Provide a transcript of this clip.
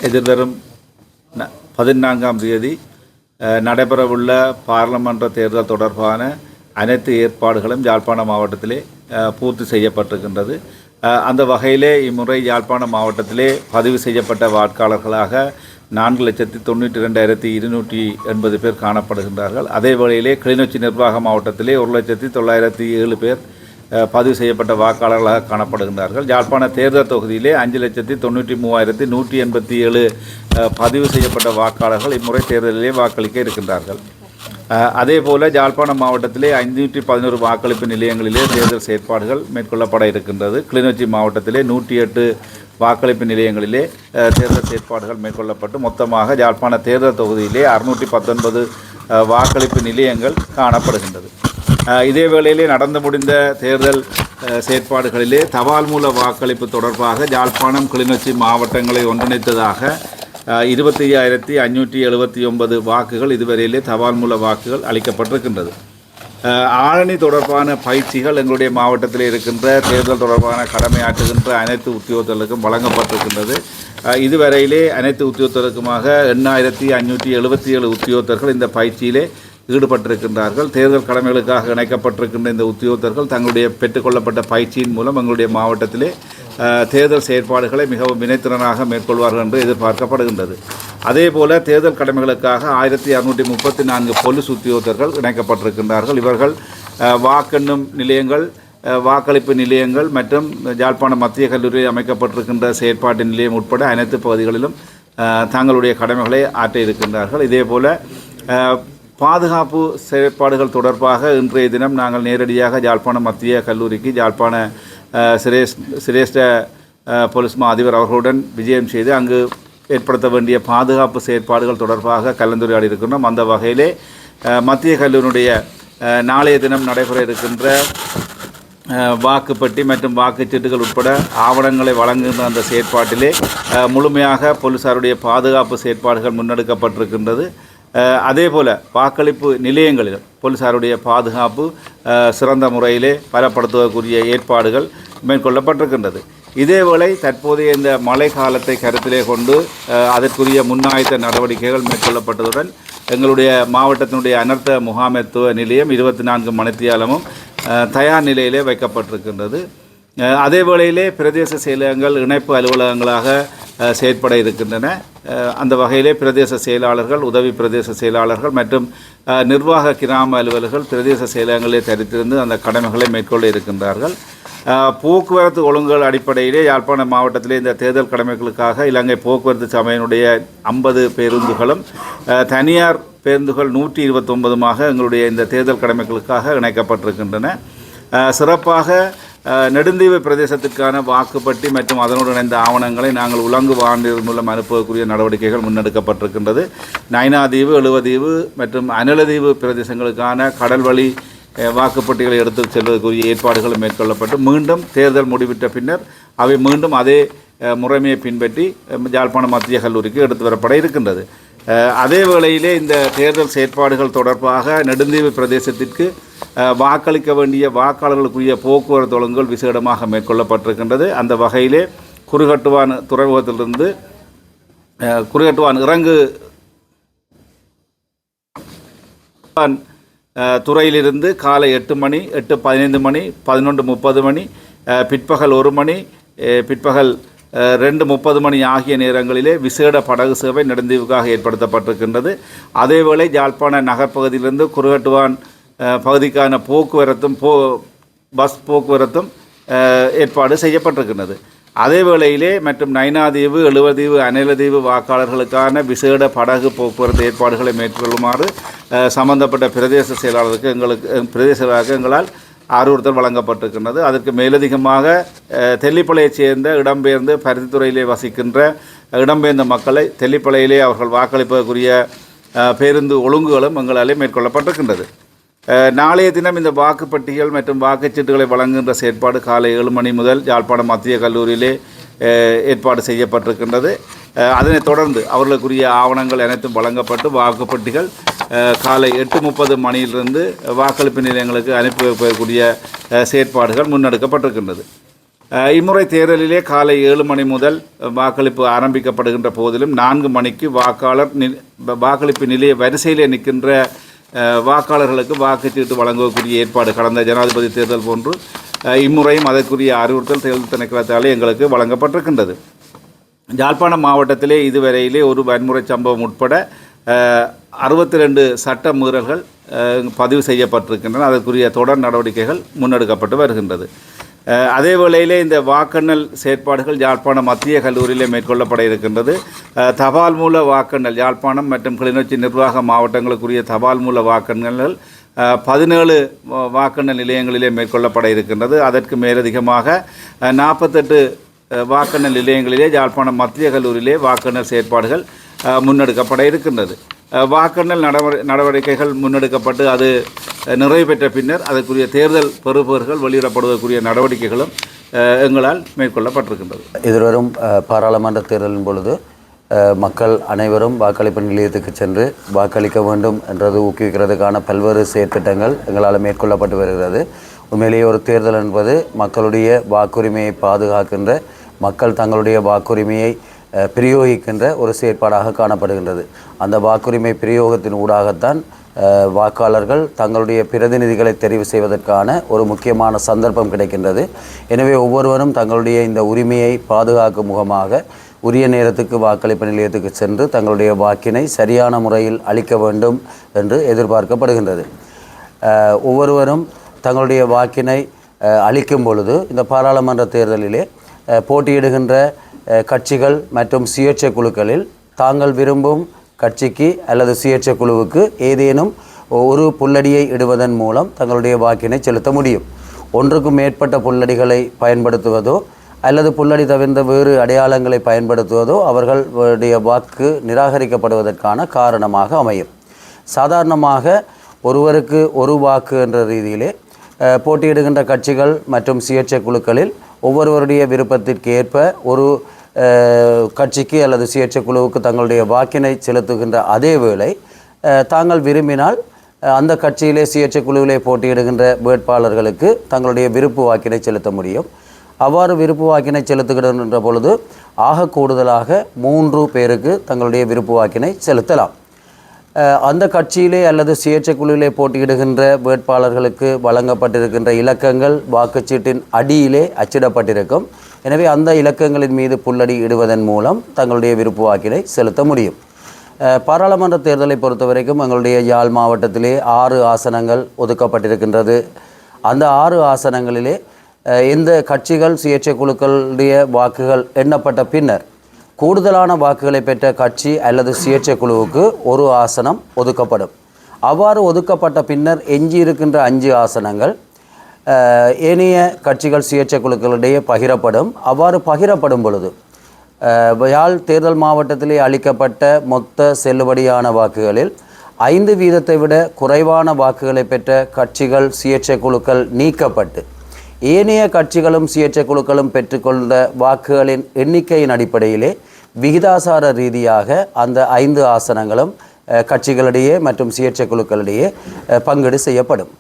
எதிர்வரும் 14ஆம் தேதி நடைபெறவுள்ள பாராளுமன்ற தேர்தல் தொடர்பான அனைத்து ஏற்பாடுகளும் யாழ்ப்பாணம் மாவட்டத்திலே பூர்த்தி செய்யப்பட்டிருக்கின்றது. அந்த வகையிலே இம்முறை யாழ்ப்பாணம் மாவட்டத்திலே பதிவு செய்யப்பட்ட வாக்காளர்களாக 4,92,280 பேர் காணப்படுகின்றார்கள். அதே வேளையிலே கிளிநொச்சி நிர்வாக மாவட்டத்திலே 1,09,007 பேர் பதிவு செய்யப்பட்ட வாக்காளர்களாக காணப்படுகின்றார்கள். யாழ்ப்பாண தேர்தல் தொகுதியிலே 5,93,187 பதிவு செய்யப்பட்ட வாக்காளர்கள் இம்முறை தேர்தலிலே வாக்களிக்க இருக்கின்றார்கள். அதேபோல் யாழ்ப்பாணம் மாவட்டத்திலே 511 வாக்களிப்பு நிலையங்களிலே தேர்தல் செயற்பாடுகள் மேற்கொள்ளப்பட இருக்கின்றது. கிளிநொச்சி மாவட்டத்திலே 108 வாக்களிப்பு நிலையங்களிலே தேர்தல் செயற்பாடுகள் மேற்கொள்ளப்பட்டு மொத்தமாக யாழ்ப்பாண தேர்தல் தொகுதியிலே 619 வாக்களிப்பு நிலையங்கள் காணப்படுகின்றது. இதே வேளையிலே நடந்து முடிந்த தேர்தல் செயற்பாடுகளிலே தபால் மூல வாக்களிப்பு தொடர்பாக யாழ்ப்பாணம் கிளிநொச்சி மாவட்டங்களை ஒன்றிணைத்ததாக 25,579 வாக்குகள் இதுவரையிலே தபால் மூல வாக்குகள் அளிக்கப்பட்டிருக்கின்றது. ஆளணி தொடர்பான பயிற்சிகள் எங்களுடைய மாவட்டத்தில் இருக்கின்ற தேர்தல் தொடர்பான கடமையாற்றுகின்ற அனைத்து உத்தியோகத்தர்களுக்கும் வழங்கப்பட்டிருக்கின்றது. இதுவரையிலே அனைத்து உத்தியோகத்தர்களுக்குமாக 8,577 உத்தியோகத்தர்கள் இந்த பயிற்சியிலே ஈடுபட்டிருக்கின்றார்கள். தேர்தல் கடமைகளுக்காக இணைக்கப்பட்டிருக்கின்ற இந்த உத்தியோகத்தர்கள் தங்களுடைய பெற்றுக்கொள்ளப்பட்ட பயிற்சியின் மூலம் எங்களுடைய மாவட்டத்திலே தேர்தல் செயற்பாடுகளை மிகவும் வினைத்திறனாக மேற்கொள்வார்கள் என்று எதிர்பார்க்கப்படுகின்றது. அதேபோல தேர்தல் கடமைகளுக்காக 1,634 போலீஸ் உத்தியோகத்தர்கள் இணைக்கப்பட்டிருக்கின்றார்கள். இவர்கள் வாக்கெண்ணும் நிலையங்கள், வாக்களிப்பு நிலையங்கள் மற்றும் யாழ்ப்பாணம் மத்திய கல்லூரியில் அமைக்கப்பட்டிருக்கின்ற செயற்பாட்டு நிலையம் உட்பட அனைத்து பகுதிகளிலும் தங்களுடைய கடமைகளை ஆற்ற இருக்கின்றார்கள். இதேபோல பாதுகாப்பு செயற்பாடுகள் தொடர்பாக இன்றைய தினம் நாங்கள் நேரடியாக யாழ்ப்பாணம் மத்திய கல்லூரிக்கு யாழ்ப்பாண சிரேஷ்ட போலீஸ் மா அதிபர் அவர்களுடன் விஜயம் செய்து அங்கு ஏற்படுத்த வேண்டிய பாதுகாப்பு செயற்பாடுகள் தொடர்பாக கலந்துரையாடி இருக்கின்றோம். அந்த வகையிலே மத்திய கல்லூரியுடைய நாளைய தினம் நடைபெற இருக்கின்ற வாக்குப்பட்டி மற்றும் வாக்குச்சீட்டுகள் உட்பட ஆவணங்களை வழங்குகின்ற அந்த செயற்பாட்டிலே முழுமையாக போலீசாருடைய பாதுகாப்பு செயற்பாடுகள் முன்னெடுக்கப்பட்டிருக்கின்றது. அதேபோல் வாக்களிப்பு நிலையங்களில் போலீசாருடைய பாதுகாப்பு சிறந்த முறையிலே பலப்படுத்துவதற்குரிய ஏற்பாடுகள் மேற்கொள்ளப்பட்டிருக்கின்றது. இதேவேளை தற்போதைய இந்த மழை காலத்தை கருத்திலே கொண்டு அதற்குரிய முன்னாயத்த நடவடிக்கைகள் மேற்கொள்ளப்பட்டதுடன் எங்களுடைய மாவட்டத்தினுடைய அனர்த்த முகாமைத்துவ நிலையம் 24 மணித்தியாலமும் தயார் நிலையிலே வைக்கப்பட்டிருக்கின்றது. அதே வேளையிலே பிரதேச செயலகங்கள் இணைப்பு அலுவலகங்களாக செயற்பட இருக்கின்றன. அந்த வகையிலே பிரதேச செயலாளர்கள், உதவி பிரதேச செயலாளர்கள் மற்றும் நிர்வாக கிராம அலுவலர்கள் பிரதேச செயலகங்களே தரித்திருந்து அந்த கடமைகளை மேற்கொள்ள இருக்கின்றார்கள். போக்குவரத்து ஒழுங்குகள் அடிப்படையிலே யாழ்ப்பாணம் மாவட்டத்திலே இந்த தேர்தல் கடமைகளுக்காக இலங்கை போக்குவரத்து சபையினுடைய 50 பேருந்துகளும் தனியார் பேருந்துகள் 129 எங்களுடைய இந்த தேர்தல் கடமைகளுக்காக இணைக்கப்பட்டிருக்கின்றன. சிறப்பாக நெடுந்தீவு பிரதேசத்திற்கான வாக்குப்பட்டி மற்றும் அதனுடன் இணைந்த ஆவணங்களை நாங்கள் உலங்கு வாண்டியர் மூலம் அனுப்பக்கூடிய நடவடிக்கைகள் முன்னெடுக்கப்பட்டிருக்கின்றது. நைனாதீவு, எழுவதீவு மற்றும் அனலதீவு பிரதேசங்களுக்கான கடல் வழி வாக்குப்பட்டிகளை எடுத்து செல்வதற்குரிய ஏற்பாடுகள் மேற்கொள்ளப்பட்டு மீண்டும் தேர்தல் முடிவிட்ட பின்னர் அவை மீண்டும் அதே முறைமையை பின்பற்றி யாழ்ப்பாணம் மத்திய கல்லூரிக்கு எடுத்து வரப்பட இருக்கின்றது. அதே வேளையிலே இந்த தேர்தல் செயற்பாடுகள் தொடர்பாக நெடுந்தீவு பிரதேசத்திற்கு வாக்களிக்க வேண்டிய வாக்காளர்களுக்குரிய போக்குவரத்து ஒழுங்குகள் விசேடமாக மேற்கொள்ளப்பட்டிருக்கின்றது. அந்த வகையிலே குறுகட்டுவான் துறைமுகத்திலிருந்து குறுகட்டுவான் இறங்கு துறையிலிருந்து காலை 8 மணி, 8:15 மணி, 11:30 மணி, பிற்பகல் 1 மணி, பிற்பகல் 2:30 மணி ஆகிய நேரங்களிலே விசேட படகு சேவை நெடுந்தீவுக்காக ஏற்படுத்தப்பட்டிருக்கின்றது. அதேவேளை யாழ்ப்பாண நகர்ப்பகுதியிலிருந்து குறுகட்டுவான் பகுதிக்கான போக்குவரத்தும் பஸ் போக்குவரத்தும் ஏற்பாடு செய்யப்பட்டிருக்கின்றது. அதே வேளையிலே மற்றும் நைனாதீவு, எழுவதீவு, அனலதீவு வாக்காளர்களுக்கான விசேட படகு போக்குவரத்து ஏற்பாடுகளை மேற்கொள்ளுமாறு சம்பந்தப்பட்ட பிரதேச செயலாளருக்கு எங்களால் அறிவுறுத்தல் வழங்கப்பட்டிருக்கின்றது. அதற்கு மேலதிகமாக தெல்லிப்பளையைச் சேர்ந்த இடம்பெயர்ந்து பருத்தித்துறையிலே வசிக்கின்ற இடம்பெயர்ந்த மக்களை தெல்லிப்பளையிலே அவர்கள் வாக்களிப்பதற்குரிய பேருந்து ஒழுங்குகளும் எங்களாலே மேற்கொள்ளப்பட்டிருக்கின்றது. நாளைய தினம் இந்த வாக்குப்பட்டிகள் மற்றும் வாக்குச்சீட்டுகளை வழங்குகின்ற செயற்பாடு காலை 7 மணி முதல் யாழ்ப்பாணம் மத்திய கல்லூரியிலே ஏற்பாடு செய்யப்பட்டிருக்கின்றது. அதனைத் தொடர்ந்து அவர்களுக்குரிய ஆவணங்கள் அனைத்தும் வழங்கப்பட்டு வாக்குப்பட்டிகள் காலை 8:30 மணியிலிருந்து வாக்களிப்பு நிலையங்களுக்கு அனுப்பி வைப்பதற்குரிய செயற்பாடுகள் முன்னெடுக்கப்பட்டிருக்கின்றது. இம்முறை தேர்தலிலே காலை 7 மணி முதல் வாக்களிப்பு ஆரம்பிக்கப்படுகின்ற போதிலும் 4 மணிக்கு வாக்களிப்பு நிலைய வரிசையிலே நிற்கின்ற வாக்காளர்களுக்கு வாக்குச்சீட்டு வழங்கக்கூடிய ஏற்பாடு கடந்த ஜனாதிபதி தேர்தல் போன்று இம்முறையும் அதற்குரிய அறிவுறுத்தல் தேர்தல் திணைக்களத்தாலே எங்களுக்கு வழங்கப்பட்டிருக்கின்றது. யாழ்ப்பாணம் மாவட்டத்திலே இதுவரையிலே ஒரு வன்முறை சம்பவம் உட்பட 62 சட்ட மீறல்கள் பதிவு செய்யப்பட்டிருக்கின்றன. அதற்குரிய தொடர் நடவடிக்கைகள் முன்னெடுக்கப்பட்டு வருகின்றது. அதே வேளையிலே இந்த வாக்கெண்ணல் செயற்பாடுகள் யாழ்ப்பாணம் மத்திய கல்லூரியிலே மேற்கொள்ளப்பட இருக்கின்றது. தபால் மூல வாக்கெண்ணல் யாழ்ப்பாணம் மற்றும் கிளிநொச்சி நிர்வாக மாவட்டங்களுக்குரிய தபால் மூல வாக்கெண்ணல்கள் 17 வாக்கெண்ணல் நிலையங்களிலே மேற்கொள்ளப்பட இருக்கின்றது. அதற்கு மேலதிகமாக 48 வாக்கெண்ணல் நிலையங்களிலே யாழ்ப்பாணம் மத்திய கல்லூரியிலே வாக்கெண்ணல் செயற்பாடுகள் முன்னெடுக்கப்பட இருக்கின்றது. வாக்கெண்ணல் நடவடிக்கைகள் முன்னெடுக்கப்பட்டு அது நிறைவு பெற்ற பின்னர் அதற்குரிய தேர்தல் பெறுபவர்கள் வெளியிடப்படுவதற்குரிய நடவடிக்கைகளும் எங்களால் மேற்கொள்ளப்பட்டிருக்கின்றது. எதிர்வரும் பாராளுமன்ற தேர்தலின் பொழுது மக்கள் அனைவரும் வாக்களிப்பு நிலையத்துக்கு சென்று வாக்களிக்க வேண்டும் என்றது ஊக்குவிக்கிறதுக்கான பல்வேறு செயற்திட்டங்கள் எங்களால் மேற்கொள்ளப்பட்டு வருகிறது. உண்மையிலேயே ஒரு தேர்தல் என்பது மக்களுடைய வாக்குரிமையை பாதுகாக்கின்ற, மக்கள் தங்களுடைய வாக்குரிமையை பிரயோகிக்கின்ற ஒரு செயற்பாடாக காணப்படுகின்றது. அந்த வாக்குரிமை பிரயோகத்தின் ஊடாகத்தான் வாக்காளர்கள் தங்களுடைய பிரதிநிதிகளை தெரிவு செய்வதற்கான ஒரு முக்கியமான சந்தர்ப்பம் கிடைக்கின்றது. எனவே ஒவ்வொருவரும் தங்களுடைய இந்த உரிமையை பாதுகாக்கும் முகமாக உரிய நேரத்துக்கு வாக்களிப்பு நிலையத்துக்கு சென்று தங்களுடைய வாக்கினை சரியான முறையில் அளிக்க வேண்டும் என்று எதிர்பார்க்கப்படுகின்றது. ஒவ்வொருவரும் தங்களுடைய வாக்கினை அளிக்கும் பொழுது இந்த பாராளுமன்ற தேர்தலிலே போட்டியிடுகின்ற கட்சிகள் மற்றும் சுயேட்சை குழுக்களில் தாங்கள் விரும்பும் கட்சிக்கு அல்லது சுயேட்சை குழுவுக்கு ஏதேனும் ஒரு புல்லடியை இடுவதன் மூலம் தங்களுடைய வாக்கினை செலுத்த முடியும். ஒன்றுக்கும் மேற்பட்ட புல்லடிகளை பயன்படுத்துவதோ அல்லது புல்லடி தவிர்ந்த வேறு அடையாளங்களை பயன்படுத்துவதோ அவர்களுடைய வாக்கு நிராகரிக்கப்படுவதற்கான காரணமாக அமையும். சாதாரணமாக ஒருவருக்கு ஒரு வாக்கு என்ற ரீதியிலே போட்டியிடுகின்ற கட்சிகள் மற்றும் சுயேட்சை குழுக்களில் ஒவ்வொருவருடைய விருப்பத்திற்கு ஏற்ப ஒரு கட்சிக்கு அல்லது சுயேட்சை குழுவுக்கு தங்களுடைய வாக்கினை செலுத்துகின்ற அதே வேளை தாங்கள் விரும்பினால் அந்த கட்சியிலே சுயேட்சை குழுவிலே போட்டியிடுகின்ற வேட்பாளர்களுக்கு தங்களுடைய விருப்பு வாக்கினை செலுத்த முடியும். அவ்வாறு விருப்பு வாக்கினை செலுத்துகின்ற பொழுது ஆக கூடுதலாக 3 பேருக்கு தங்களுடைய விருப்பு வாக்கினை செலுத்தலாம். அந்த கட்சியிலே அல்லது சுயேட்சை குழுவிலே போட்டியிடுகின்ற வேட்பாளர்களுக்கு வழங்கப்பட்டிருக்கின்ற இலக்கங்கள் வாக்குச்சீட்டின் அடியிலே அச்சிடப்பட்டிருக்கும். எனவே அந்த இலக்கங்களின் மீது புல்லடி இடுவதன் மூலம் தங்களுடைய விருப்பு வாக்கினை செலுத்த முடியும். பாராளுமன்ற தேர்தலை பொறுத்த வரைக்கும் எங்களுடைய யாழ் மாவட்டத்திலே 6 ஆசனங்கள் ஒதுக்கப்பட்டிருக்கின்றது. அந்த 6 ஆசனங்களிலே இந்த கட்சிகள் சுயேட்சை குழுக்களுடைய வாக்குகள் எண்ணப்பட்ட பின்னர் கூடுதலான வாக்குகளை பெற்ற கட்சி அல்லது சுயேட்சை குழுவுக்கு ஒரு ஆசனம் ஒதுக்கப்படும். அவ்வாறு ஒதுக்கப்பட்ட பின்னர் எஞ்சி இருக்கின்ற 5 ஆசனங்கள் ஏனைய கட்சிகள் சுயேட்சை குழுக்களிடையே பகிரப்படும். அவ்வாறு பகிரப்படும் பொழுது யாழ் தேர்தல் மாவட்டத்திலே அளிக்கப்பட்ட மொத்த செல்லுபடியான வாக்குகளில் 5% விட குறைவான வாக்குகளை பெற்ற கட்சிகள் சுயேட்சை குழுக்கள் நீக்கப்பட்டு ஏனைய கட்சிகளும் சுயேட்சை குழுக்களும் பெற்றுக்கொண்ட வாக்குகளின் எண்ணிக்கையின் அடிப்படையிலே விகிதாசார ரீதியாக அந்த 5 ஆசனங்களும் கட்சிகளிடையே மற்றும் சுயேட்சை குழுக்களிடையே பங்கீடு செய்யப்படும்.